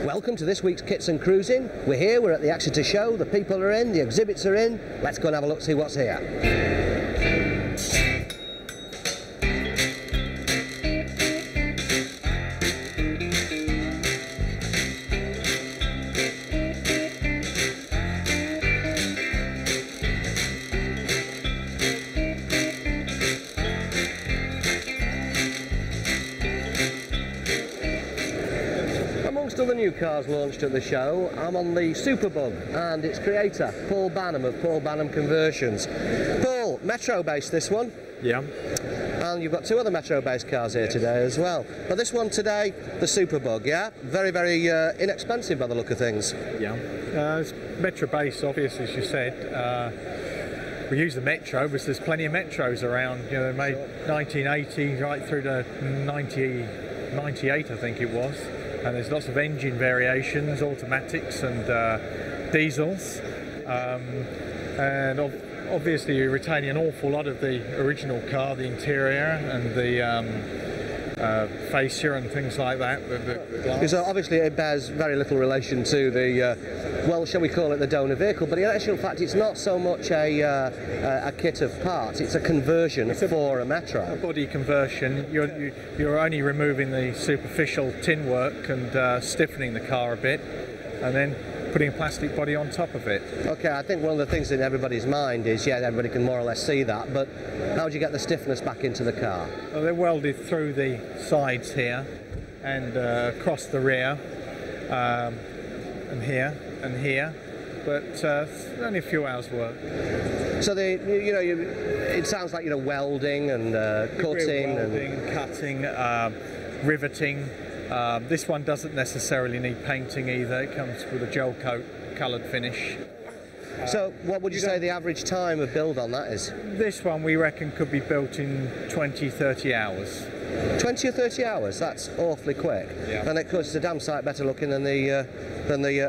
Welcome to this week's Kits and Cruisin. We're here, we're at the Exeter Show, the people are in, the exhibits are in. Let's go and have a look, see what's here. Amongst other new cars launched at the show, I'm on the Superbug and its creator, Paul Banham of Paul Banham Conversions. Paul, Metro-based this one. Yeah. And you've got two other Metro-based cars here today as well. But this one today, the Superbug, yeah? Very, very inexpensive by the look of things. Yeah. It's Metro-based, obviously, as you said. We use the Metro because there's plenty of Metros around. You know, they made 1980 right through to 98, I think it was. And there's lots of engine variations, automatics and diesels, and obviously you're retaining an awful lot of the original car, the interior and the fascia and things like that. Because obviously it bears very little relation to the, well, shall we call it the donor vehicle, but in actual fact it's not so much a kit of parts, it's a conversion for a Metro. A body conversion. You're only removing the superficial tin work and stiffening the car a bit, and then putting a plastic body on top of it. Okay, I think one of the things in everybody's mind is, yeah, everybody can more or less see that, but how do you get the stiffness back into the car? Well, they're welded through the sides here and across the rear, and here, but only a few hours work. So it sounds like welding and cutting, cutting, riveting. This one doesn't necessarily need painting either. It comes with a gel coat coloured finish. So what would you say the average time of build on that is? This one we reckon could be built in 20-30 hours. 20 or 30 hours? That's awfully quick. Yeah. And of course it's a damn sight better looking than the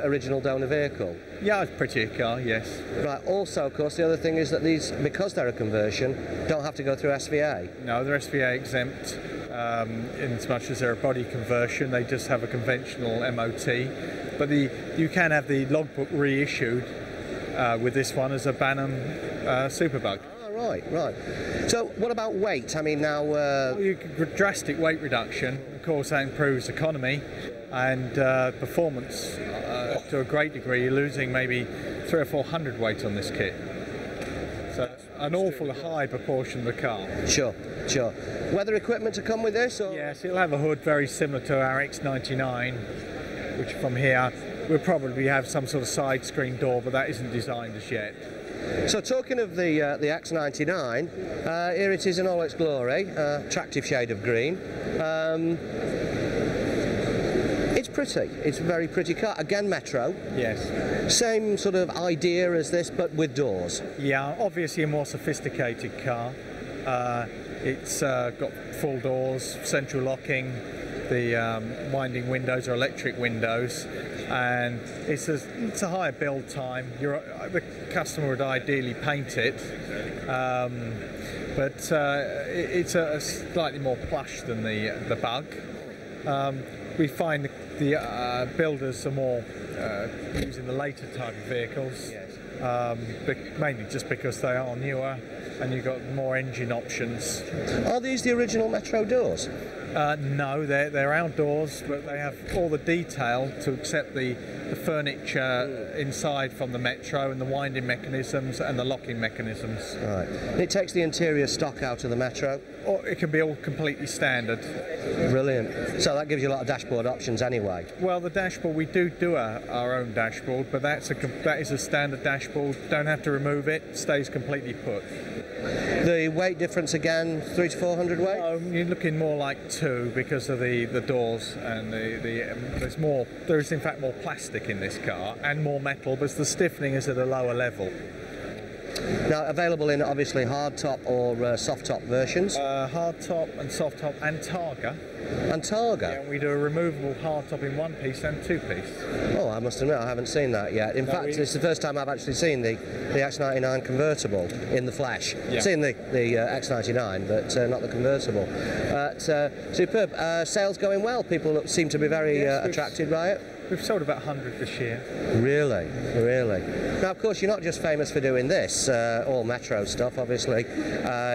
original donor vehicle. Yeah, it's a prettier car, yes. Right, also of course the other thing is that these, because they're a conversion, don't have to go through SVA. No, they're SVA exempt. In as much as they're a body conversion, they just have a conventional MOT. But you can have the logbook reissued with this one as a Bannon Superbug. Oh, right. So what about weight? I mean now... drastic weight reduction. Of course that improves economy and performance to a great degree. You're losing maybe 300 or 400 weight on this kit. So an awful high proportion of the car. Sure. Weather equipment to come with this? Or? Yes, it'll have a hood very similar to our X99, which from here we'll probably have some sort of side screen door, but that isn't designed as yet. So talking of the X99, here it is in all its glory, attractive shade of green. It's pretty, it's a very pretty car. Again, Metro. Yes. Same sort of idea as this, but with doors. Yeah, obviously a more sophisticated car. It's got full doors, central locking, the winding windows are electric windows, and it's a higher build time. The customer would ideally paint it, but it's a slightly more plush than the Bug. We find the builders are more using the later type of vehicles, mainly just because they are newer and you've got more engine options. Are these the original Metro doors? No, they're outdoors, but they have all the detail to accept the furniture inside from the Metro and the winding mechanisms and the locking mechanisms. Right. And it takes the interior stock out of the Metro? Or it can be all completely standard. Brilliant. So that gives you a lot of dashboard options anyway? Well, the dashboard, we do our own dashboard, but that is a standard dashboard. Don't have to remove it, stays completely put. The weight difference again, 300 to 400 weight? You're looking more like two because of the doors and there's more. There is in fact more plastic in this car and more metal, but the stiffening is at a lower level. Now, available in obviously hard top or soft top versions. Hard top and soft top and Targa. And Targa? Yeah, we do a removable hard top in one piece and two piece. Oh, I must admit I haven't seen that yet. In fact, it's the first time I've actually seen the X99 convertible in the flesh. Yeah. Seen the X99, but not the convertible. Superb. Sales going well. People seem to be very attracted by it. We've sold about 100 this year. Really? Really? Now, of course, you're not just famous for doing this, all Metro stuff, obviously.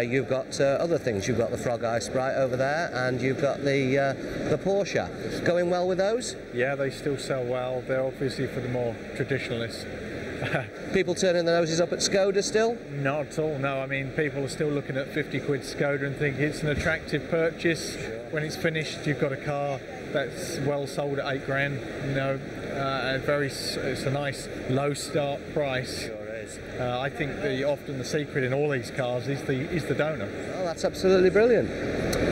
You've got other things. You've got the Frog Eye Sprite over there, and you've got the Porsche. Going well with those? Yeah, they still sell well. They're obviously for the more traditionalists. People turning their noses up at Skoda still? Not at all, no. I mean, people are still looking at 50 quid Skoda and think it's an attractive purchase. When it's finished, you've got a car that's well sold at 8 grand. You know, it's a nice low start price. Sure is. I think often the secret in all these cars is the donor. Oh, that's absolutely brilliant.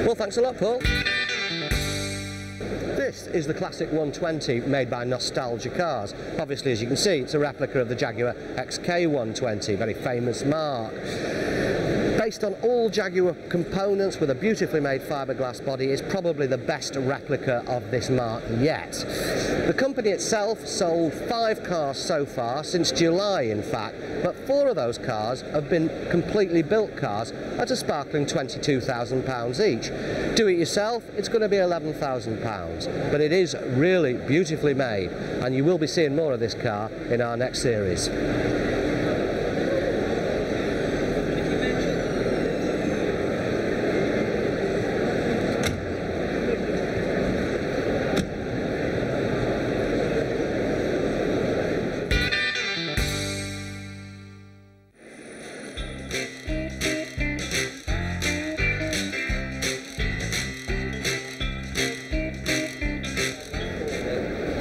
Well, thanks a lot, Paul. This is the classic 120 made by Nostalgia Cars. Obviously, as you can see, it's a replica of the Jaguar XK120, very famous mark. Based on all Jaguar components with a beautifully made fiberglass body, is probably the best replica of this mark yet. The company itself sold 5 cars so far, since July in fact, but 4 of those cars have been completely built cars at a sparkling £22,000 each. Do it yourself, it's going to be £11,000, but it is really beautifully made, and you will be seeing more of this car in our next series.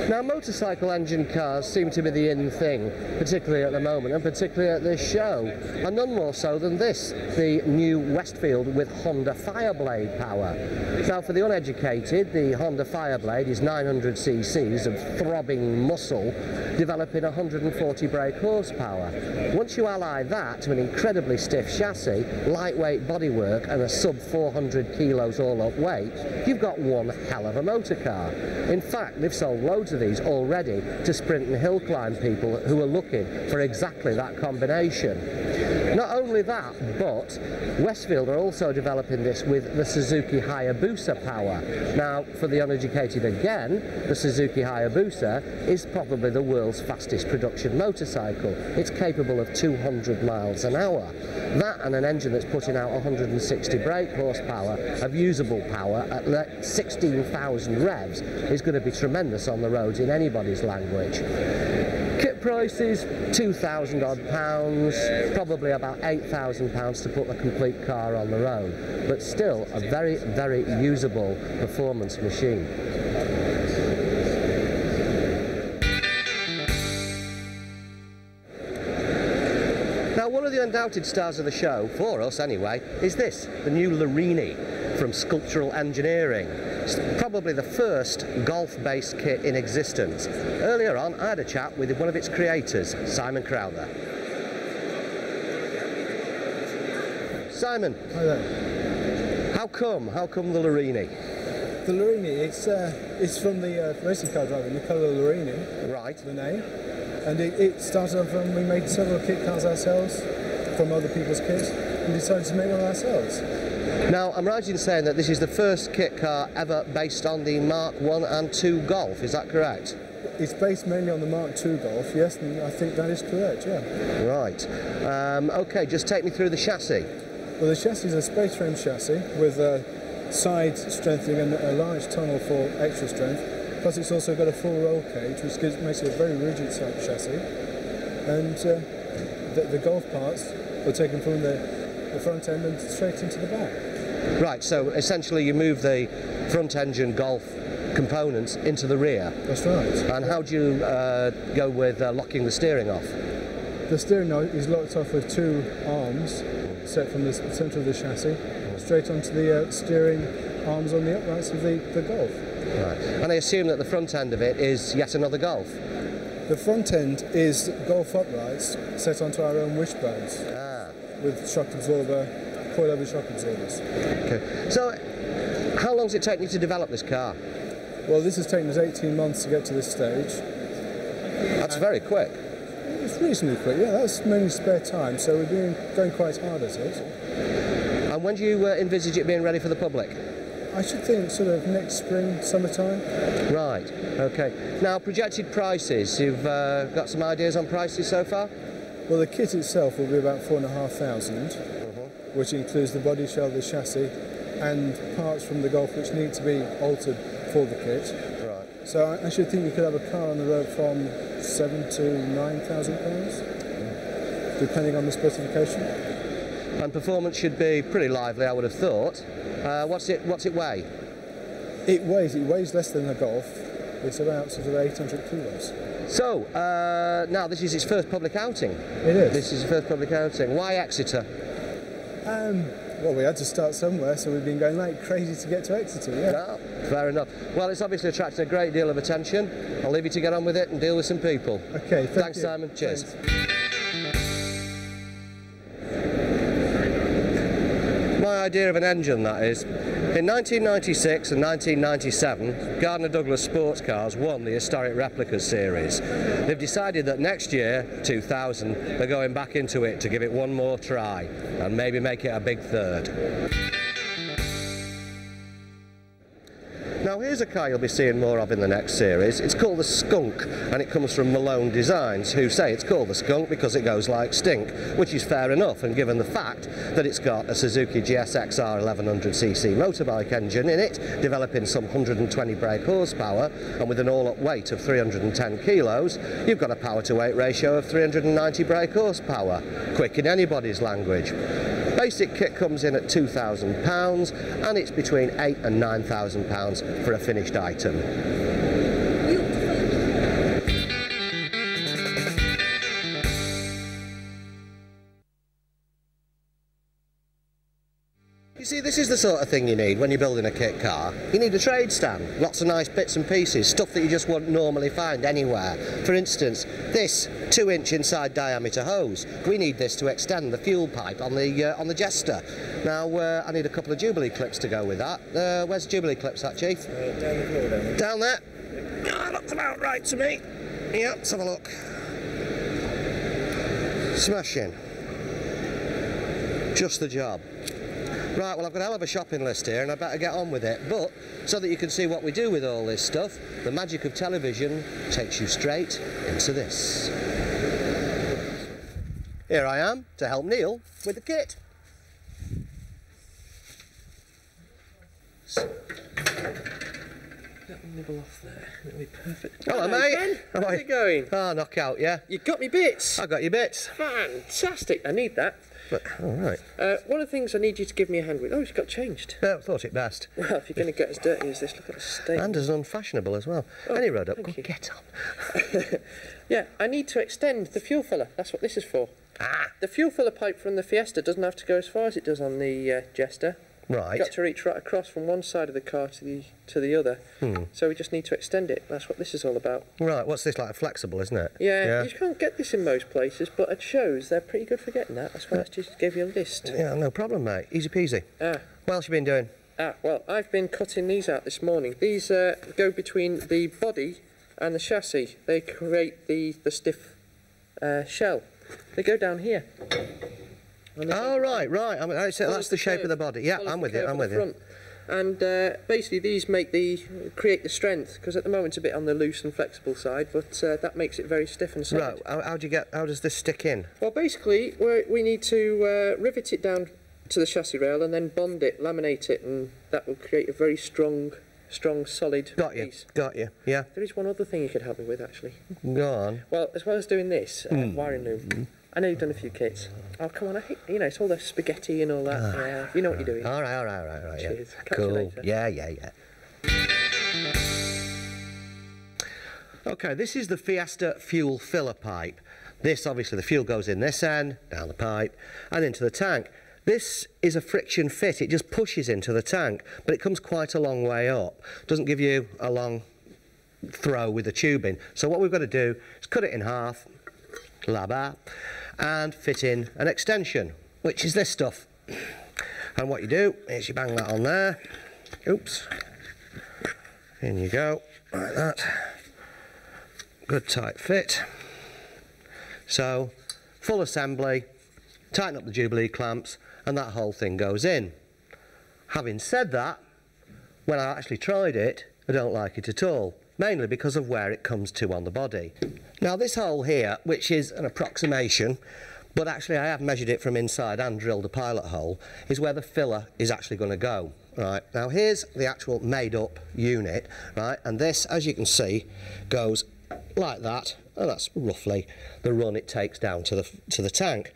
Now, motorcycle engine cars seem to be the in thing, particularly at the moment, and particularly at this show, and none more so than this, the new Westfield with Honda Fireblade power. Now, for the uneducated, the Honda Fireblade is 900 cc's of throbbing muscle, developing 140 brake horsepower. Once you ally that to an incredibly stiff chassis, lightweight bodywork and a sub 400 kilos all-up weight, you've got one hell of a motor car. In fact, they've sold loads of these already to sprint and hill climb people who are looking for exactly that combination. Not only that, but Westfield are also developing this with the Suzuki Hayabusa power. Now, for the uneducated again, the Suzuki Hayabusa is probably the world's fastest production motorcycle. It's capable of 200 miles an hour. That and an engine that's putting out 160 brake horsepower of usable power at 16,000 revs is going to be tremendous on the roads in anybody's language. Kit prices, £2,000 odd pounds, probably about £8,000 to put the complete car on the road, but still a very, very usable performance machine. Now, one of the undoubted stars of the show, for us anyway, is this, the new Larina from Sculptural Engineering. It's probably the first golf-based kit in existence. Earlier on, I had a chat with one of its creators, Simon Crowther. Simon. Hi there. How come the Larina? The Larina, it's from the racing car driver, Nicola Larina. Right. The name. And it started off when we made several kit cars ourselves from other people's kits and decided to make one ourselves. Now, I'm right in saying that this is the first kit car ever based on the Mark 1 and 2 Golf, is that correct? It's based mainly on the Mark II Golf, yes, and I think that is correct, yeah. Right. Okay, just take me through the chassis. Well, the chassis is a space frame chassis with side strengthening and a large tunnel for extra strength. Plus, it's also got a full roll cage, which makes it a very rigid type chassis. And the Golf parts were taken from the front end and straight into the back. Right, so essentially you move the front engine Golf components into the rear. That's right. And how do you go with locking the steering off? The steering is locked off with 2 arms set from the centre of the chassis straight onto the steering arms on the uprights of the Golf. Right. And I assume that the front end of it is yet another Golf. The front end is Golf uprights set onto our own wishbones with shock absorber, coilover shock absorbers. Okay. So, how long does it take you to develop this car? Well, this has taken us 18 months to get to this stage. That's very quick. It's reasonably quick, yeah. That's mainly spare time, so we're going quite hard at it. And when do you envisage it being ready for the public? I should think sort of next spring, summertime. Right, okay. Now, projected prices, you've got some ideas on prices so far? Well, the kit itself will be about 4,500, which includes the body shell, the chassis, and parts from the Golf which need to be altered for the kit. Right. So I should think you could have a car on the road from £7,000 to £9,000, depending on the specification. And performance should be pretty lively, I would have thought. What's it weigh? It weighs less than a Golf. It's about sort of 800 kilos. So, now this is its first public outing. It is. This is its first public outing. Why Exeter? Well, we had to start somewhere, so we've been going like crazy to get to Exeter, yeah. No, fair enough. Well, it's obviously attracting a great deal of attention. I'll leave you to get on with it and deal with some people. Okay, thanks, you. Simon. Cheers. Thanks. My idea of an engine, that is. In 1996 and 1997, Gardner Douglas sports cars won the Historic Replicas series. They've decided that next year, 2000, they're going back into it to give it one more try and maybe make it a big third. Now here's a car you'll be seeing more of in the next series. It's called the Skunk, and it comes from Malone Designs, who say it's called the Skunk because it goes like stink, which is fair enough, and given the fact that it's got a Suzuki GSXR 1100cc motorbike engine in it, developing some 120 brake horsepower, and with an all-up weight of 310 kilos, you've got a power-to-weight ratio of 390 brake horsepower. Quick in anybody's language. Basic kit comes in at £2,000 and it's between £8,000 and £9,000 for a finished item. You see, this is the sort of thing you need when you're building a kit car. You need a trade stand, lots of nice bits and pieces, stuff that you just won't normally find anywhere. For instance, this 2-inch inside diameter hose. We need this to extend the fuel pipe on the Jester. Now, I need a couple of Jubilee clips to go with that. Where's the Jubilee clips at, Chief? Down the floor, down there. Oh, looks about right to me. Yeah, let's have a look. Smashing. Just the job. Right, well, I've got a hell of a shopping list here and I better get on with it, but so that you can see what we do with all this stuff, the magic of television takes you straight into this. Here I am to help Neil with the kit. Let me nibble off there. That'll be perfect. Hello, mate. Ben. How's it going? Ah, knockout, yeah. You got me bits. I got your bits. Fantastic. I need that. But, all right. One of the things I need you to give me a hand with. Oh, it's got changed. No, thought it best. Well, if you're going to get as dirty as this, look at the state. And as unfashionable as well. Oh, Any road up, thank go you. get on. Yeah, I need to extend the fuel filler. That's what this is for. Ah. The fuel filler pipe from the Fiesta doesn't have to go as far as it does on the Jester. Right. Got to reach right across from one side of the car to the other. So we just need to extend it. That's what this is all about. Right, what's this, like flexible, isn't it? Yeah, you can't get this in most places, but at shows they're pretty good for getting that. That's why I just gave you a list. Yeah, no problem, mate. Easy peasy. What else you been doing? Well, I've been cutting these out this morning. These go between the body and the chassis. They create the stiff shell. They go down here. Oh, right. I mean, that's the shape of the body. Yeah, I'm with you. And basically these create the strength, because at the moment it's a bit on the loose and flexible side, but that makes it very stiff and solid. Right, how does this stick in? Well, basically we need to rivet it down to the chassis rail and then bond it, laminate it, and that will create a very strong, solid piece. Got you, yeah. There is one other thing you could help me with, actually. Go on. Well, as well as doing this, wiring loom, I know you've done a few kits. Oh, come on, I hate, it's all the spaghetti and all that. Yeah, you know what you're doing. All right. Cheers. Yeah. Catch you later. Yeah. Okay, this is the Fiesta fuel filler pipe. This, obviously, the fuel goes in this end, down the pipe, and into the tank. This is a friction fit, it just pushes into the tank, but it comes quite a long way up. Doesn't give you a long throw with the tubing. So what we've got to do is cut it in half, and fit in an extension, which is this stuff. And what you do is you bang that on there. Oops. In you go, like that. Good tight fit. So, full assembly, tighten up the Jubilee clamps, and that whole thing goes in. Having said that, when I actually tried it, I don't like it at all, mainly because of where it comes to on the body. Now this hole here, which is an approximation, but actually I have measured it from inside and drilled a pilot hole, is where the filler is actually going to go. Right, now here's the actual made up unit, right, and this, as you can see, goes like that, and that's roughly the run it takes down to the tank.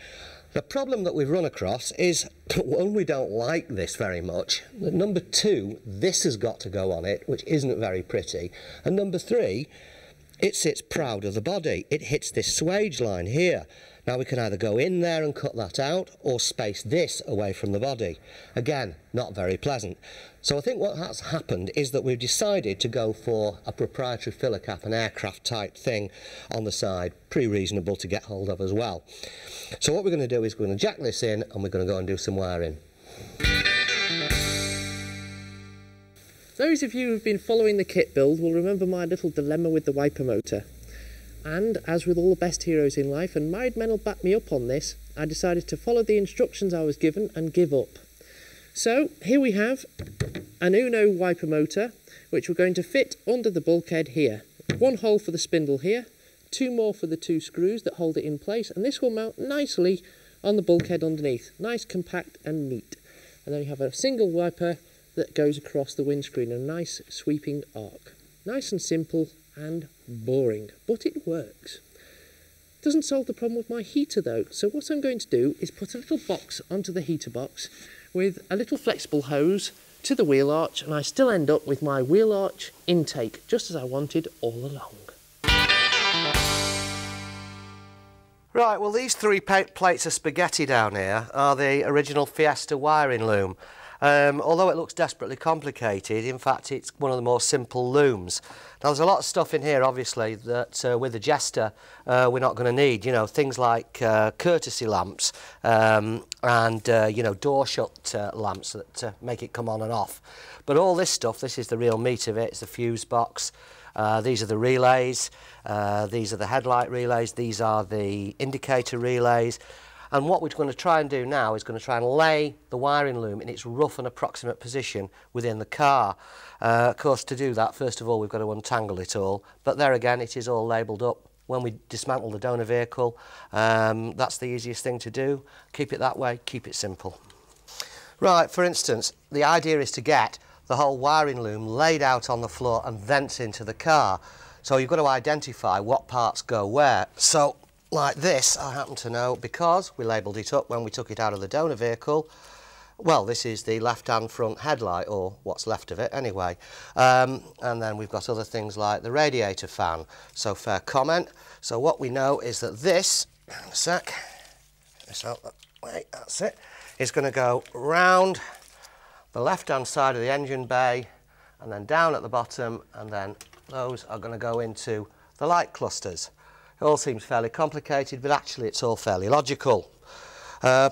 The problem that we've run across is, one, we don't like this very much. Number two, this has got to go on it, which isn't very pretty. And number three, it sits proud of the body. It hits this swage line here. Now we can either go in there and cut that out, or space this away from the body. Again, not very pleasant. So I think what has happened is that we've decided to go for a proprietary filler cap, an aircraft type thing on the side, pretty reasonable to get hold of as well. So what we're going to do is we're going to jack this in and we're going to go and do some wiring. Those of you who've been following the kit build will remember my little dilemma with the wiper motor. And as with all the best heroes in life, and married men will back me up on this, I decided to follow the instructions I was given and give up. So here we have an Uno wiper motor, which we're going to fit under the bulkhead here. One hole for the spindle here, two more for the two screws that hold it in place, and this will mount nicely on the bulkhead underneath. Nice, compact and neat. And then you have a single wiper that goes across the windscreen, a nice sweeping arc. Nice and simple and boring, but it works. Doesn't solve the problem with my heater though, so what I'm going to do is put a little box onto the heater box with a little flexible hose to the wheel arch, and I still end up with my wheel arch intake, just as I wanted all along. Right, well these three plates of spaghetti down here are the original Fiesta wiring loom. Although it looks desperately complicated, in fact it's one of the more simple looms. Now there's a lot of stuff in here obviously that with the Jester we're not going to need, you know, things like courtesy lamps and you know, door shut lamps that make it come on and off. But all this stuff, this is the real meat of it. It's the fuse box. These are the relays, these are the headlight relays, these are the indicator relays. And what we're going to try and do now is going to try and lay the wiring loom in its rough and approximate position within the car. Of course, to do that, first of all, we've got to untangle it all. But there again, it is all labelled up. When we dismantle the donor vehicle, that's the easiest thing to do. Keep it that way, keep it simple. Right, for instance, the idea is to get the whole wiring loom laid out on the floor and thence into the car. So you've got to identify what parts go where. So, like this, I happen to know because we labelled it up when we took it out of the donor vehicle. Well, this is the left-hand front headlight, or what's left of it anyway. And then we've got other things like the radiator fan. So fair comment. So what we know is that this, in a sec, this out that way, that's it, is going to go round the left-hand side of the engine bay and then down at the bottom, and then those are going to go into the light clusters. It all seems fairly complicated, but actually it's all fairly logical.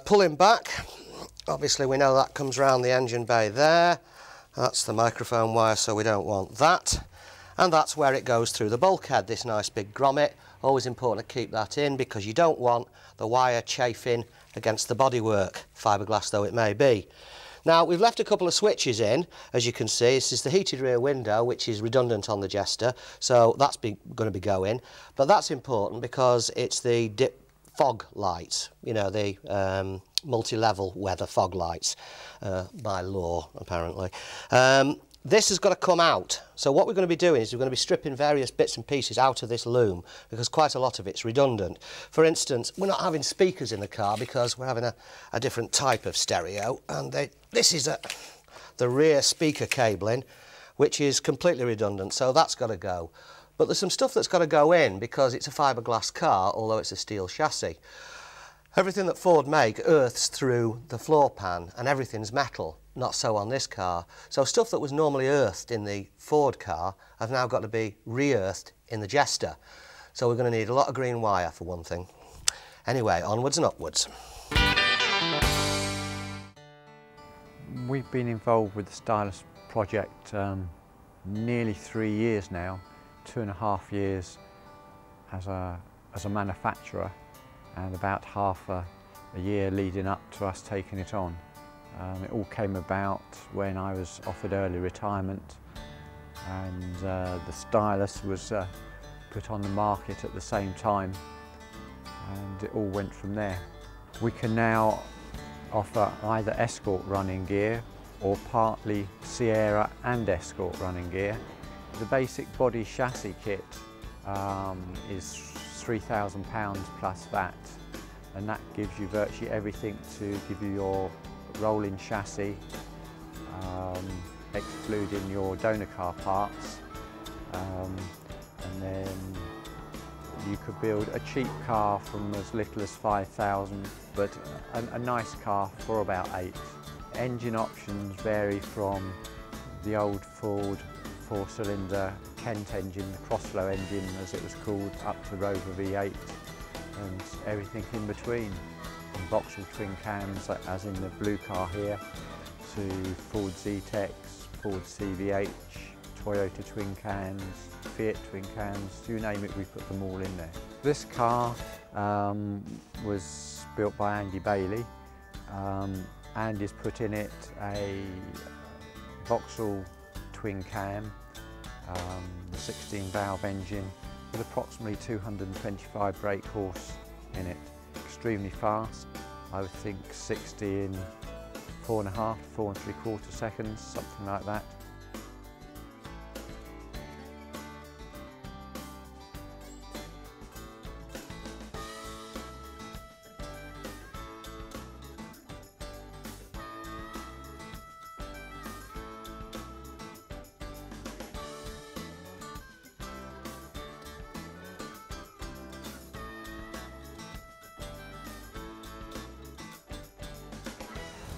Pulling back, obviously we know that comes round the engine bay there. That's the microphone wire, so we don't want that. And that's where it goes through the bulkhead, this nice big grommet. Always important to keep that in because you don't want the wire chafing against the bodywork, fiberglass though it may be. Now, we've left a couple of switches in, as you can see. This is the heated rear window, which is redundant on the Jester, so that's going to be going. But that's important because it's the dip fog lights, you know, the multi-level weather fog lights, by law, apparently. This has got to come out. So what we're going to be doing is we're going to be stripping various bits and pieces out of this loom because quite a lot of it's redundant. For instance, we're not having speakers in the car because we're having a different type of stereo, and this is the rear speaker cabling, which is completely redundant, so that's got to go. But there's some stuff that's got to go in because it's a fiberglass car, although it's a steel chassis. Everything that Ford make earths through the floor pan, and everything's metal. Not so on this car. So stuff that was normally earthed in the Ford car have now got to be re-earthed in the Jester. So we're going to need a lot of green wire for one thing. Anyway, onwards and upwards. We've been involved with the Stylus Project nearly 3 years now, 2.5 years as a manufacturer, and about half a year leading up to us taking it on. It all came about when I was offered early retirement, and the Stylus was put on the market at the same time, and it all went from there. We can now offer either Escort running gear or partly Sierra and Escort running gear. The basic body chassis kit is £3,000 plus VAT, and that gives you virtually everything to give you your rolling chassis, excluding your donor car parts, and then you could build a cheap car from as little as 5,000, but a nice car for about 8. Engine options vary from the old Ford 4-cylinder Kent engine, the crossflow engine as it was called, up to Rover V8 and everything in between. From Vauxhall twin cams, as in the blue car here, to Ford Z-Tex, Ford CVH, Toyota twin cams, Fiat twin cams, you name it, we put them all in there. This car was built by Andy Bailey, and has put in it a Vauxhall twin cam, 16 valve engine with approximately 225 brake horse in it. Extremely fast, I would think 60 in 4.5, 4 3/4 seconds, something like that.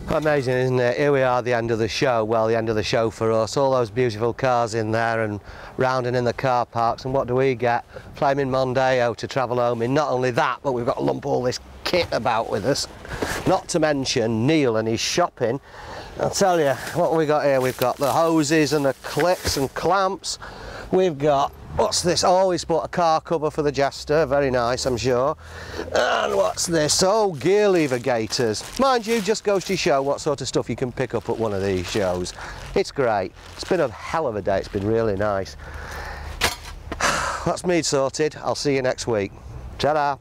Amazing, isn't it? Here we are at the end of the show. Well, the end of the show for us. All those beautiful cars in there and rounding in the car parks, and what do we get? Flaming Mondeo to travel home in. Not only that, but we've got to lump all this kit about with us. Not to mention Neil and his shopping. I'll tell you, what have we got here? We've got the hoses and the clips and clamps. We've got, what's this? Oh, he's bought a car cover for the Jester, very nice, I'm sure. And what's this? Oh, gear lever gaiters. Mind you, just goes to show what sort of stuff you can pick up at one of these shows. It's great. It's been a hell of a day, it's been really nice. That's me sorted. I'll see you next week. Ta-da!